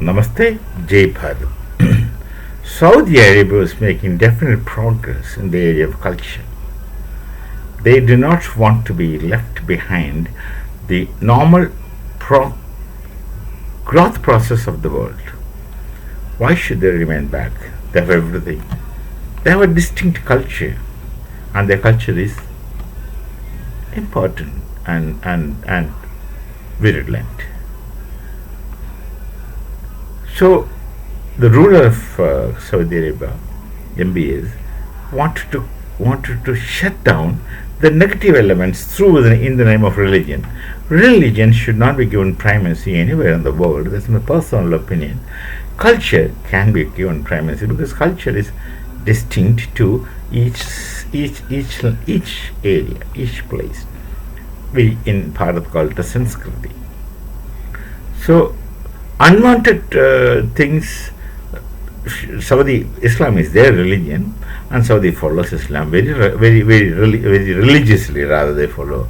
Namaste, Jai Bharat. Saudi Arabia is making definite progress in the area of culture. They do not want to be left behind the normal growth process of the world. Why should they remain back? They have everything. They have a distinct culture, and their culture is important and virulent. So, the ruler of Saudi Arabia, MBS, wanted to shut down the negative elements in the name of religion. Religion should not be given primacy anywhere in the world. That's my personal opinion. Culture can be given primacy because culture is distinct to each area, each place. We in Bharat call it a Sanskriti. So unwanted things. Saudi Islam is their religion, and Saudi follows Islam very religiously. Rather, they follow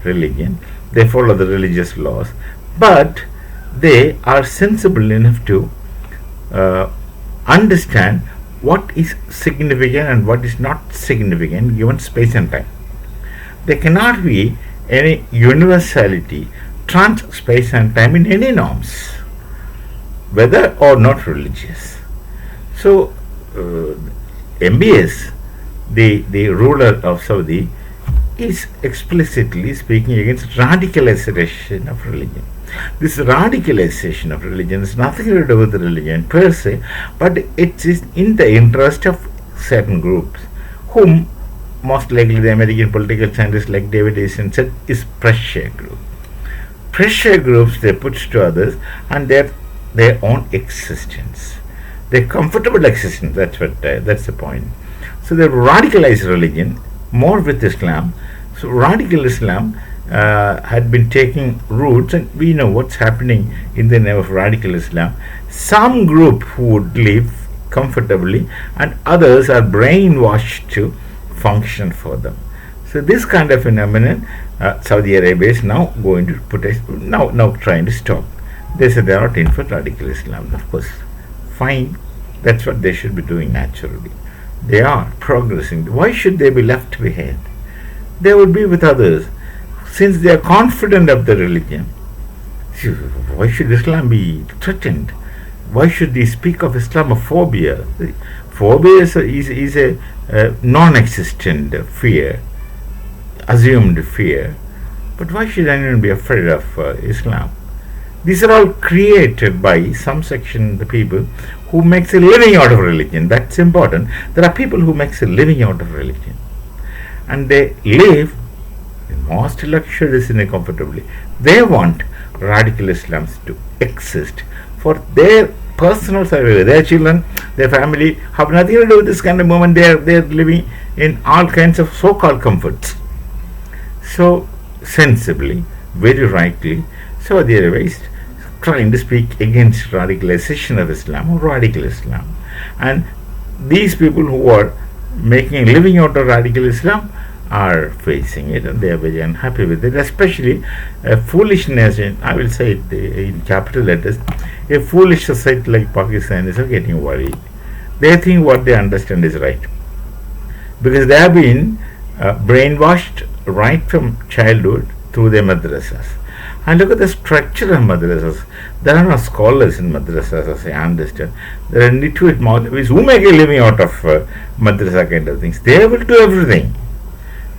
religion. They follow the religious laws, but they are sensible enough to understand what is significant and what is not significant given space and time. There cannot be any universality trans space and time in any norms, whether or not religious. So, MBS, the ruler of Saudi, is explicitly speaking against radicalization of religion. This radicalization of religion has nothing to do with religion per se, but it is in the interest of certain groups, whom most likely the American political scientist like David Eisen said is pressure group. Pressure groups they put to others and their own existence. Their comfortable existence, that's the point. So they radicalized religion more with Islam. So radical Islam had been taking roots, and we know what's happening in the name of radical Islam. Some group who would live comfortably, and others are brainwashed to function for them. So this kind of phenomenon, Saudi Arabia is now going to now trying to stop. They say they are not in for radical Islam, of course. Fine, that's what they should be doing naturally. They are progressing. Why should they be left behind? They would be with others. Since they are confident of the religion, why should Islam be threatened? Why should they speak of Islamophobia? Phobia is a non-existent fear, assumed fear. But why should anyone be afraid of Islam? These are all created by some section of the people who makes a living out of religion. That's important. There are people who makes a living out of religion, and they live in most luxuriously and comfortably. They want radical Islams to exist for their personal survival. Their children, their family have nothing to do with this kind of movement. They are living in all kinds of so-called comforts. So sensibly, very rightly, Saudi Arabia is trying to speak against radicalization of Islam or radical Islam. And these people who are making a living out of radical Islam are facing it, and they are very unhappy with it, especially a foolish nation. I will say it in capital letters. A foolish society like Pakistan is getting worried. They think what they understand is right, because they have been brainwashed right from childhood through their madrasas. And look at the structure of madrasas. There are no scholars in madrasas, as I understand. There are nitwit Maulavis who make a living out of madrasa kind of things. They will do everything.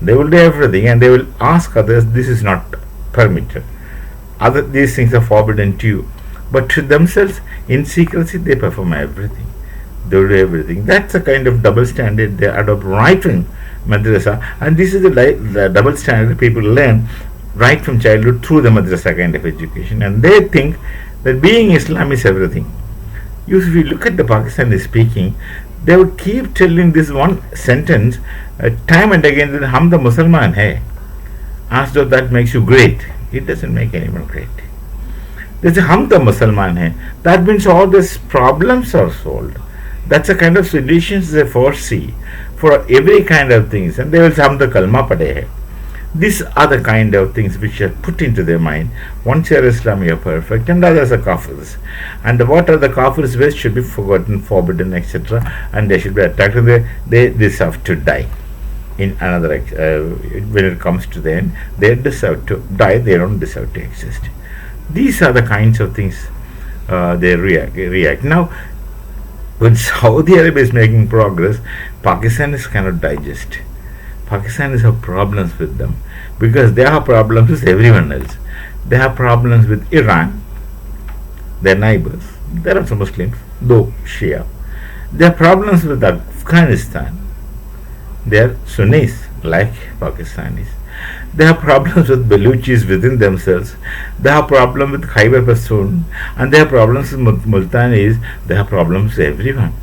They will do everything, and they will ask others, this is not permitted. These things are forbidden to you. But to themselves, in secrecy, they perform everything. They will do everything. That's a kind of double standard they adopt right from madrasa. And this is the double standard people learn right from childhood through the madrasa kind of education, and they think that being Islam is everything. If you look at the Pakistani speaking, they would keep telling this one sentence time and again, that hum the Musalman hai, as though that makes you great. It doesn't make anyone great. They say hum the Musalman hai. That means all these problems are solved. That's a kind of solutions they foresee for every kind of things, and they will say hum the kalma pade hai. These are the kind of things which are put into their mind. Once you are Islam, you are perfect, and others are kafirs. And what are the kafirs' ways should be forgotten, forbidden, etc. And they should be attacked. They deserve to die. In another, when it comes to the end, they deserve to die. They don't deserve to exist. These are the kinds of things they react. Now, when Saudi Arabia is making progress, Pakistanis cannot digest. Pakistanis have problems with them because they have problems with everyone else. They have problems with Iran, their neighbors. They are also Muslims, though Shia. They have problems with Afghanistan. They are Sunnis, like Pakistanis. They have problems with Baluchis within themselves. They have problems with Khyber Pakhtunkhwa, and they have problems with Multanis. They have problems with everyone.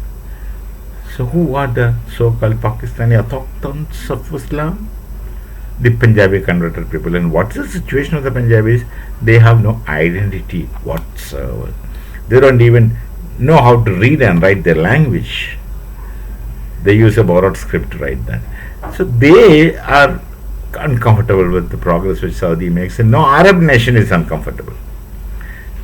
So who are the so-called Pakistani autochthons of Islam? The Punjabi converted people. And what is the situation of the Punjabis? They have no identity whatsoever. They don't even know how to read and write their language. They use a borrowed script to write that. So they are uncomfortable with the progress which Saudi makes, and no Arab nation is uncomfortable.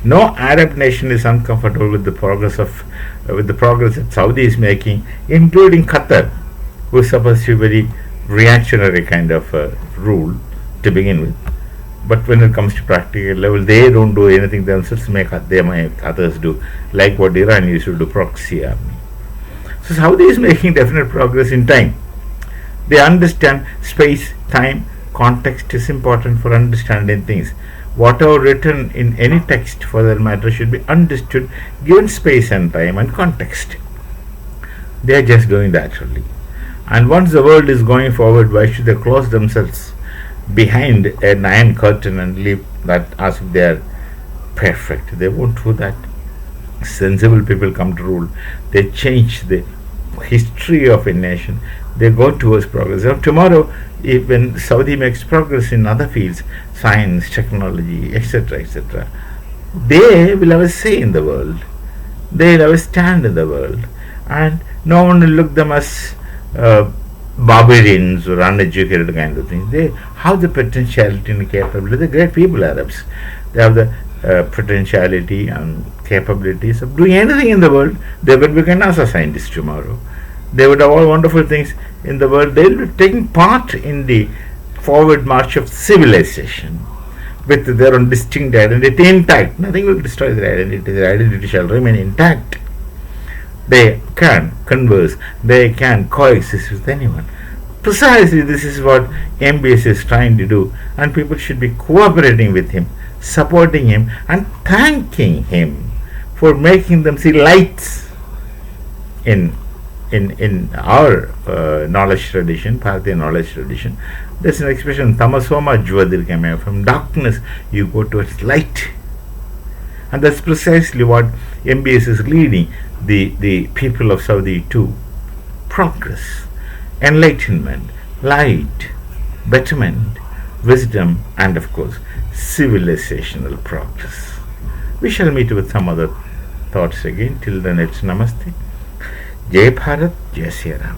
No Arab nation is uncomfortable with the progress that Saudi is making, including Qatar, who is supposed to be very reactionary kind of rule to begin with. But when it comes to practical level, they don't do anything themselves. They make others do, like what Iran used to do, proxy army. So Saudi is making definite progress in time. They understand space, time, context is important for understanding things. Whatever written in any text for that matter should be understood given space and time and context. They are just doing that only. And once the world is going forward, why should they close themselves behind an iron curtain and leave that as if they are perfect? They won't do that. Sensible people come to rule. They change the history of a nation. They go towards progress. Now, tomorrow, when Saudi makes progress in other fields, science, technology, etc., etc., they will have a say in the world. They will have a stand in the world. And no one will look them as barbarians or uneducated kind of things. They have the potentiality and capability. They're great people, Arabs. They have the potentiality and capabilities of doing anything in the world. They would become NASA scientists tomorrow. They would have all wonderful things in the world. They will be taking part in the forward march of civilization with their own distinct identity intact. Nothing will destroy their identity. Their identity shall remain intact. They can converse. They can coexist with anyone. Precisely this is what MBS is trying to do, and people should be cooperating with him, supporting him, and thanking him for making them see lights in our knowledge tradition, Bharatiya knowledge tradition. There's an expression, tamasoma jyotirgamaya, from darkness you go towards light. And that's precisely what MBS is leading the people of Saudi to: progress, enlightenment, light, betterment, wisdom, and of course, civilizational progress. We shall meet with some other thoughts again. Till then, it's Namaste. Jai Bharat, Jai Sri Ram.